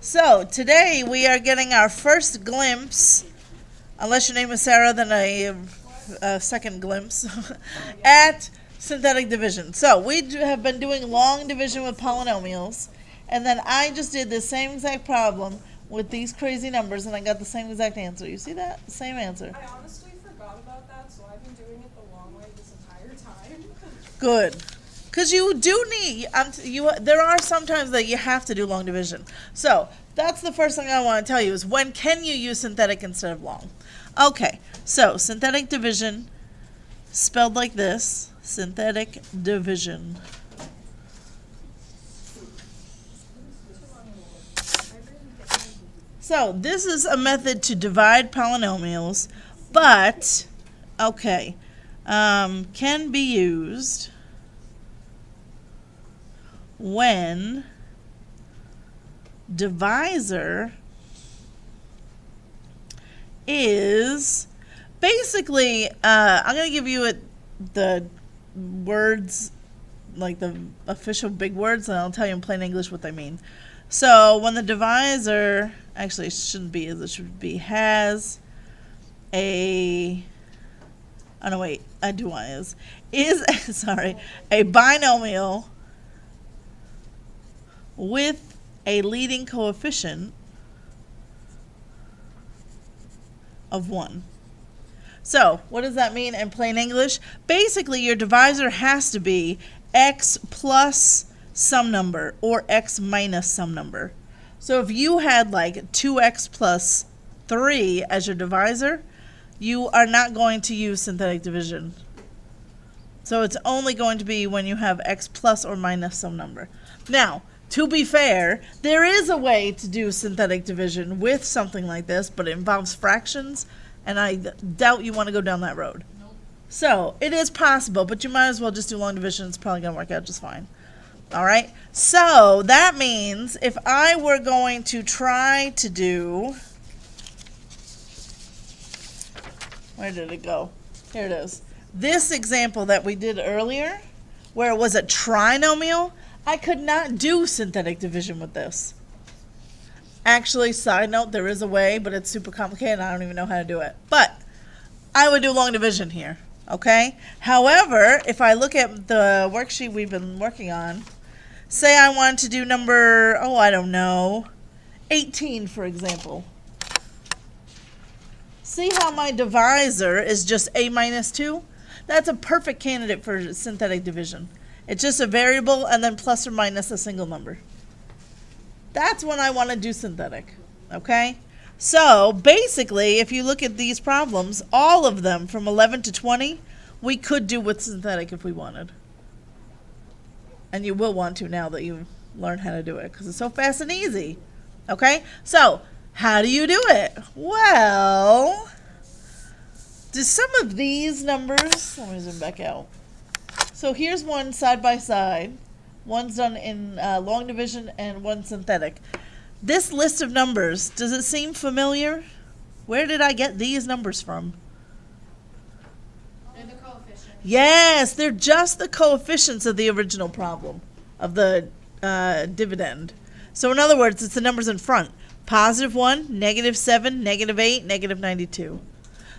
So today we are getting our first glimpse, unless your name is Sarah, then a second glimpse, at synthetic division. So we have been doing long division with polynomials, and then I just did the same exact problem with these crazy numbers, and I got the same exact answer. You see that? Same answer. I honestly forgot about that, so I've been doing it the long way this entire time. Good. Because you do need, there are some times that you have to do long division. So that's the first thing I want to tell you is when can you use synthetic instead of long? Okay, so synthetic division, spelled like this, synthetic division. So this is a method to divide polynomials, but, okay, can be used when divisor is basically, I'm going to give you the words, like the official big words, and I'll tell you in plain English what they mean. So when the divisor, actually it shouldn't be, it should be has a, oh no wait, I do want is sorry, a binomial with a leading coefficient of 1. So, what does that mean in plain English? Basically, your divisor has to be x plus some number or x minus some number. So if you had like 2x plus 3 as your divisor, you are not going to use synthetic division. So it's only going to be when you have x plus or minus some number. Now, to be fair, there is a way to do synthetic division with something like this, but it involves fractions, and I doubt you want to go down that road. Nope. So, it is possible, but you might as well just do long division. It's probably going to work out just fine. Alright, so that means if I were going to try to do, where did it go? Here it is. This example that we did earlier, where it was a trinomial, I could not do synthetic division with this. Actually, side note, there is a way, but it's super complicated and I don't even know how to do it. But I would do long division here, okay? However, if I look at the worksheet we've been working on, say I wanted to do number, oh, I don't know, 18, for example. See how my divisor is just a minus 2? That's a perfect candidate for synthetic division. It's just a variable and then plus or minus a single number. That's when I want to do synthetic, okay? So basically, if you look at these problems, all of them from 11 to 20, we could do with synthetic if we wanted. And you will want to now that you've learned how to do it because it's so fast and easy, okay? So how do you do it? Well, do some of these numbers, let me zoom back out. So here's one side by side. One's done in long division and one synthetic. This list of numbers, does it seem familiar? Where did I get these numbers from? They're the coefficients. Yes, they're just the coefficients of the original problem, of the dividend. So in other words, it's the numbers in front. Positive 1, negative 7, negative 8, negative 92.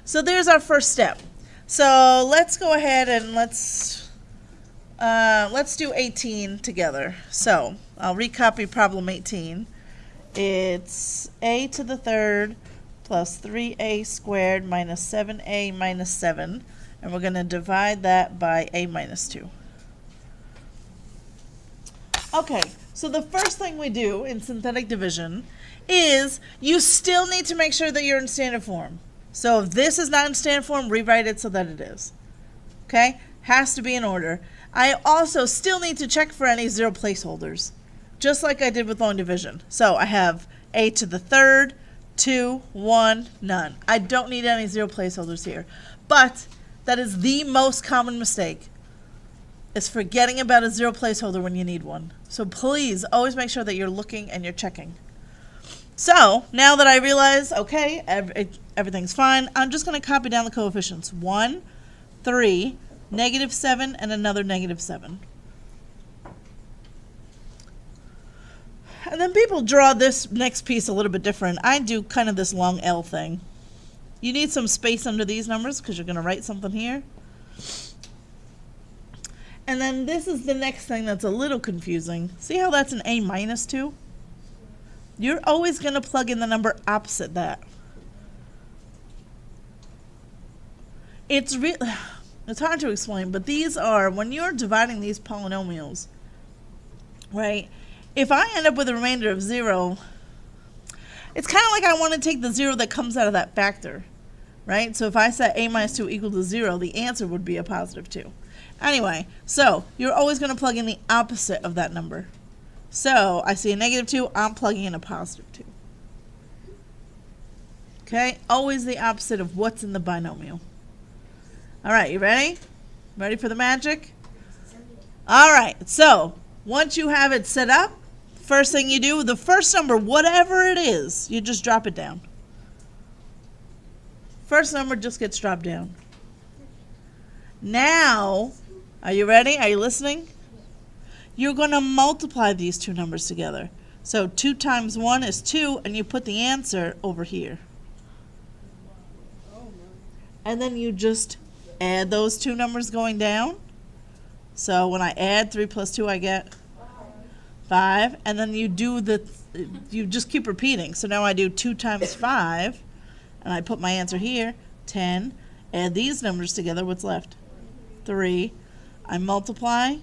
So there's our first step. So let's go ahead and let's do 18 together. So I'll recopy problem 18. It's a to the third plus 3a squared minus 7a minus 7. And we're going to divide that by a minus 2. Okay, so the first thing we do in synthetic division is you still need to make sure that you're in standard form. So if this is not in standard form, rewrite it so that it is. Okay? Has to be in order. I also still need to check for any zero placeholders, just like I did with long division. So I have a to the third, 2, 1, none. I don't need any zero placeholders here. But that is the most common mistake, is forgetting about a zero placeholder when you need one. So please always make sure that you're looking and you're checking. So now that I realize, okay, everything's fine, I'm just going to copy down the coefficients. 1, 3, negative 7, and another negative 7. And then people draw this next piece a little bit different. I do kind of this long L thing. You need some space under these numbers because you're going to write something here. And then this is the next thing that's a little confusing. See how that's an A minus 2? You're always going to plug in the number opposite that. It's hard to explain, but these are, when you're dividing these polynomials, right, if I end up with a remainder of 0, it's kind of like I want to take the 0 that comes out of that factor, right? So if I set A minus 2 equal to 0, the answer would be a positive 2. Anyway, so you're always going to plug in the opposite of that number. So I see a negative 2, I'm plugging in a positive 2. Okay, always the opposite of what's in the binomial. All right, you ready? Ready for the magic? All right, so once you have it set up, first thing you do, the first number, whatever it is, you just drop it down. First number just gets dropped down. Now, are you ready? Are you listening? You're going to multiply these two numbers together. So 2 times 1 is 2, and you put the answer over here. And then you just add those two numbers going down. So when I add 3 plus 2, I get 5. And then you just keep repeating. So now I do 2 times 5, and I put my answer here, 10. Add these numbers together, what's left? 3. I multiply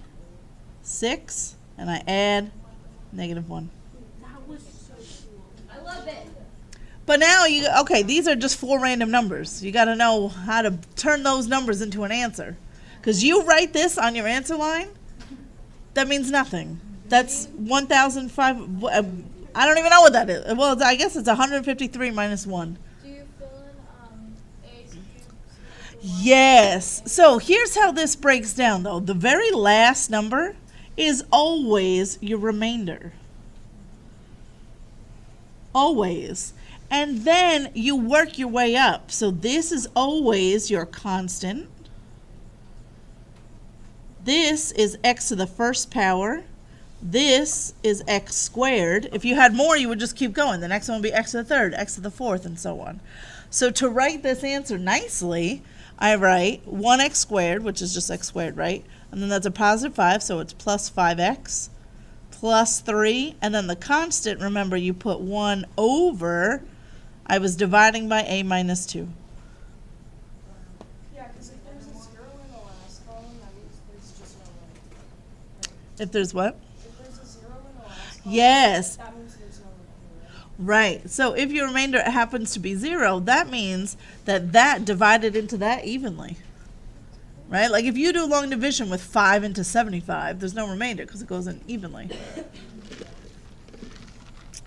6, and I add negative 1. That was so cool. I love it. But now, these are just 4 random numbers. You got to know how to turn those numbers into an answer. Because you write this on your answer line, that means nothing. That's 1,005. I don't even know what that is. Well, I guess it's 153 minus 1. Do you fill in A's cubed? Yes. So here's how this breaks down, though. The very last number is always your remainder. Always. And then you work your way up. So this is always your constant. This is x to the first power. This is x squared. If you had more, you would just keep going. The next one would be x to the third, x to the fourth, and so on. So to write this answer nicely, I write 1x squared, which is just x squared, right? And then that's a positive 5, so it's plus 5x, plus 3. And then the constant, remember, you put 1 over. I was dividing by a minus 2. Yeah, because if there's a 0 in the last column, that means there's just no remainder. If there's what? If there's a 0 in the last column, Yes. that means there's no remainder. Right. So if your remainder happens to be 0, that means that divided into that evenly. Right? Like if you do long division with 5 into 75, there's no remainder because it goes in evenly.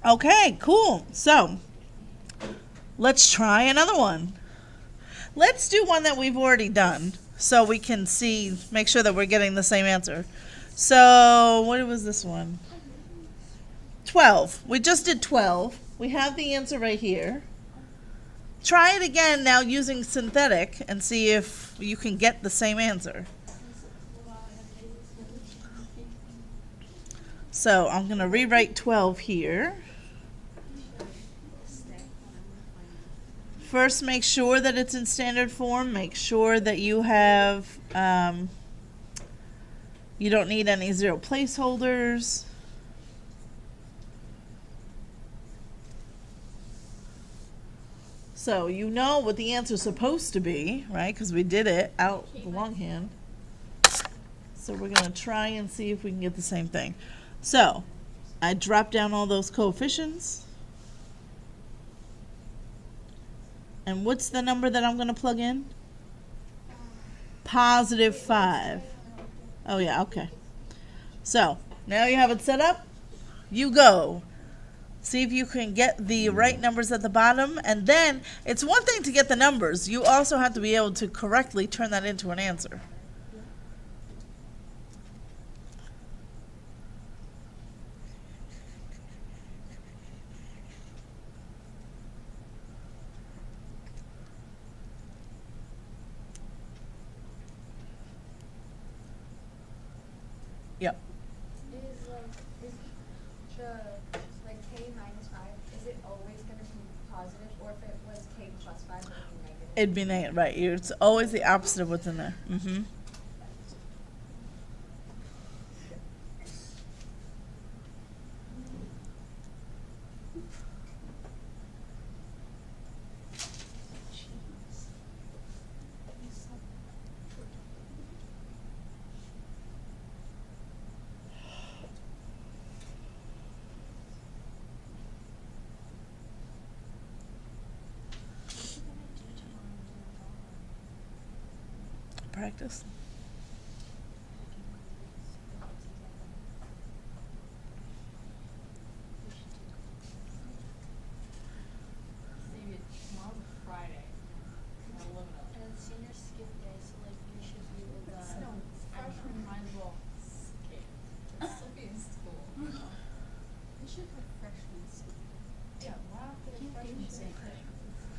Okay, cool. So let's try another one. Let's do one that we've already done so we can make sure that we're getting the same answer. So what was this one? 12. We just did 12. We have the answer right here. Try it again now using synthetic and see if you can get the same answer. So I'm going to rewrite 12 here. First, make sure that it's in standard form. Make sure that you have, you don't need any 0 placeholders. So you know what the answer is supposed to be, right? Because we did it out the longhand. So we're going to try and see if we can get the same thing. So I drop down all those coefficients. And what's the number that I'm going to plug in? Positive 5. Oh, yeah, okay. So now you have it set up. You go. See if you can get the right numbers at the bottom. And then it's one thing to get the numbers. You also have to be able to correctly turn that into an answer. Yep. Is the k minus 5, is it always going to be positive, or if it was k plus 5, would it be negative? It'd be negative, right? It's always the opposite of what's in there. Mm-hmm. Practice. Maybe tomorrow's a Friday. I'll look it up. And senior skip day, so like you should be able to. No, freshman might as well skip. Still be in school. We should have freshmen skip. Yeah, why don't they freshmen say that?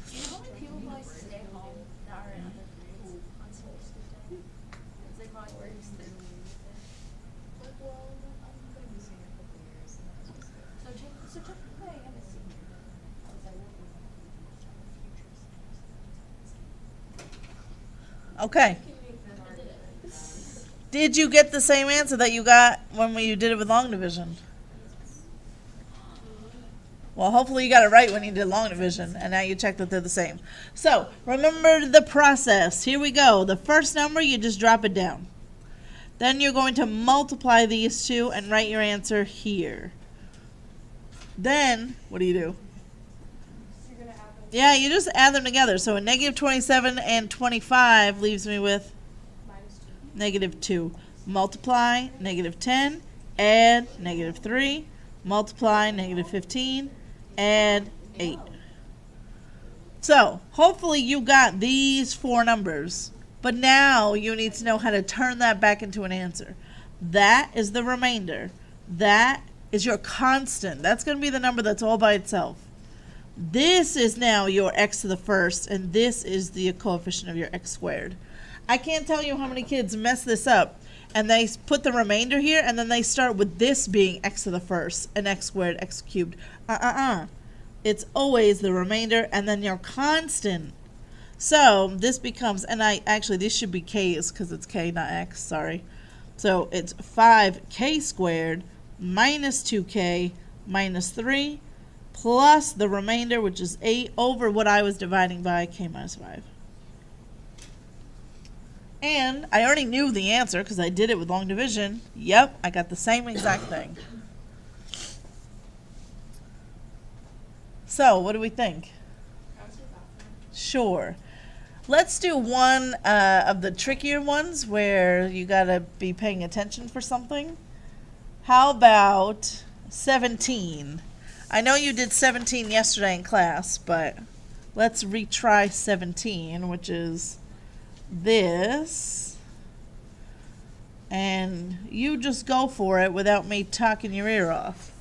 You know how many people probably stay home that are in other grades on senior skip day? It's like probably worse than. Like, well, I'm gonna be senior a couple years and then I'll just go. so technically I am a senior. Because I won't be one of the future seniors. Okay. You can make that I did argument. it. Did you get the same answer that you got when you did it with long division? Well, hopefully you got it right when you did long division, and now you check that they're the same. So, remember the process. Here we go. The first number, you just drop it down. Then you're going to multiply these two and write your answer here. Then, what do you do? So you're gonna add them Yeah, you just add them together. So a negative 27 and 25 leaves me with minus 2. negative 2. Multiply, negative 10, add, negative 3, multiply, negative 15, add 8. So, hopefully you got these four numbers, but now you need to know how to turn that back into an answer. That is the remainder. That is your constant. That's going to be the number that's all by itself. This is now your x to the first, and this is the coefficient of your x squared. I can't tell you how many kids mess this up, and they put the remainder here, and then they start with this being x to the first, and x squared, x cubed. It's always the remainder, and then your constant. So this becomes, and this should be k's, because it's k, not x, sorry. So it's 5k squared minus 2k minus 3 plus the remainder, which is 8, over what I was dividing by, k minus 5. And I already knew the answer because I did it with long division. Yep, I got the same exact thing. So, what do we think? Answer that one. Sure. Let's do one of the trickier ones where you gotta be paying attention for something. How about 17? I know you did 17 yesterday in class, but let's retry 17, which is this. And you just go for it without me talking your ear off.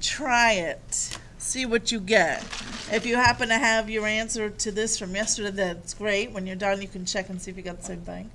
Try it. See what you get. If you happen to have your answer to this from yesterday, that's great. When you're done, you can check and see if you got the same thing.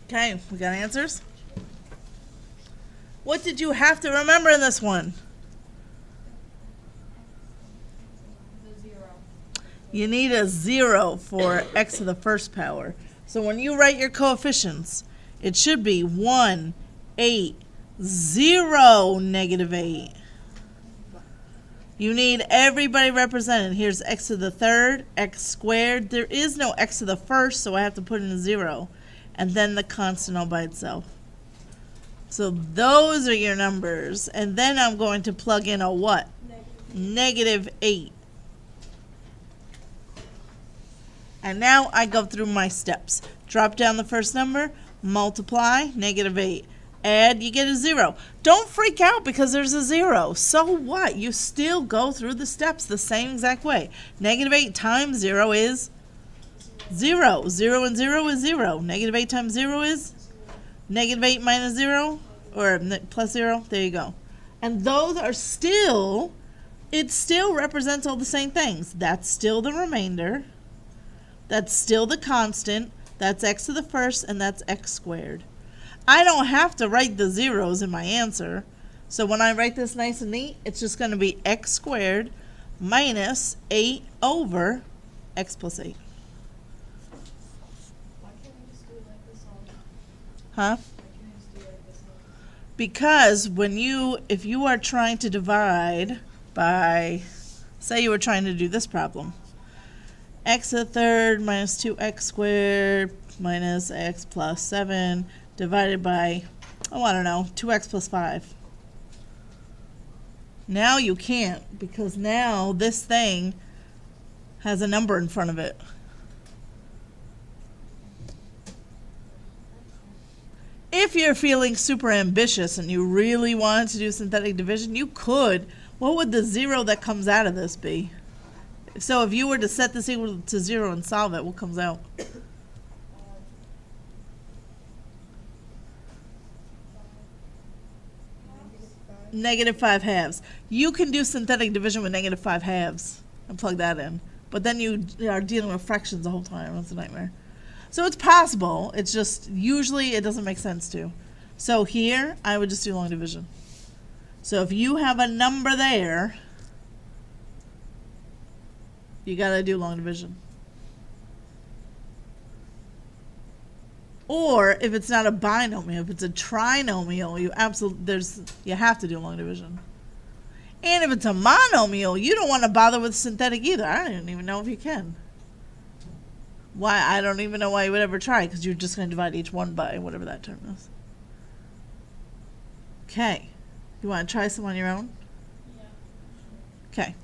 Okay, we got answers? What did you have to remember in this one? The 0. You need a 0 for x to the first power. So when you write your coefficients, it should be 1, 8, 0, negative 8. You need everybody represented. Here's x to the third, x squared. There is no x to the first, so I have to put in a 0. And then the constant all by itself. So those are your numbers. And then I'm going to plug in a what? Negative 8. And now I go through my steps. Drop down the first number, multiply, negative 8. Add, you get a 0. Don't freak out because there's a 0. So what? You still go through the steps the same exact way. Negative 8 times 0 is 0. 0 and 0 is 0. Negative 8 times 0 is negative 8 minus 0, or plus 0. There you go. And those are still, it still represents all the same things. That's still the remainder. That's still the constant. That's x to the first, and that's x squared. I don't have to write the zeros in my answer. So when I write this nice and neat, it's just going to be x squared minus 8 over x plus 8. Why can't we just do it like this all? Huh? Why can't we just do it like this all? Because when you, if you are trying to divide by, say you were trying to do this problem. X to the third minus 2x squared minus x plus 7 divided by, oh, I don't know, 2x plus 5. Now you can't, because now this thing has a number in front of it. If you're feeling super ambitious and you really wanted to do synthetic division, you could. What would the 0 that comes out of this be? So if you were to set this equal to 0 and solve it, what comes out? Negative 5 halves. You can do synthetic division with negative 5 halves and plug that in. But then you are dealing with fractions the whole time. It's a nightmare. So it's possible. It's just usually it doesn't make sense to. So here, I would just do long division. So if you have a number there, you got to do long division. Or if it's not a binomial, if it's a trinomial, you have to do long division. And if it's a monomial, you don't want to bother with synthetic either. I don't even know if you can. Why? I don't even know why you would ever try, because you're just going to divide each one by whatever that term is. Okay. You want to try some on your own? Yeah. Okay.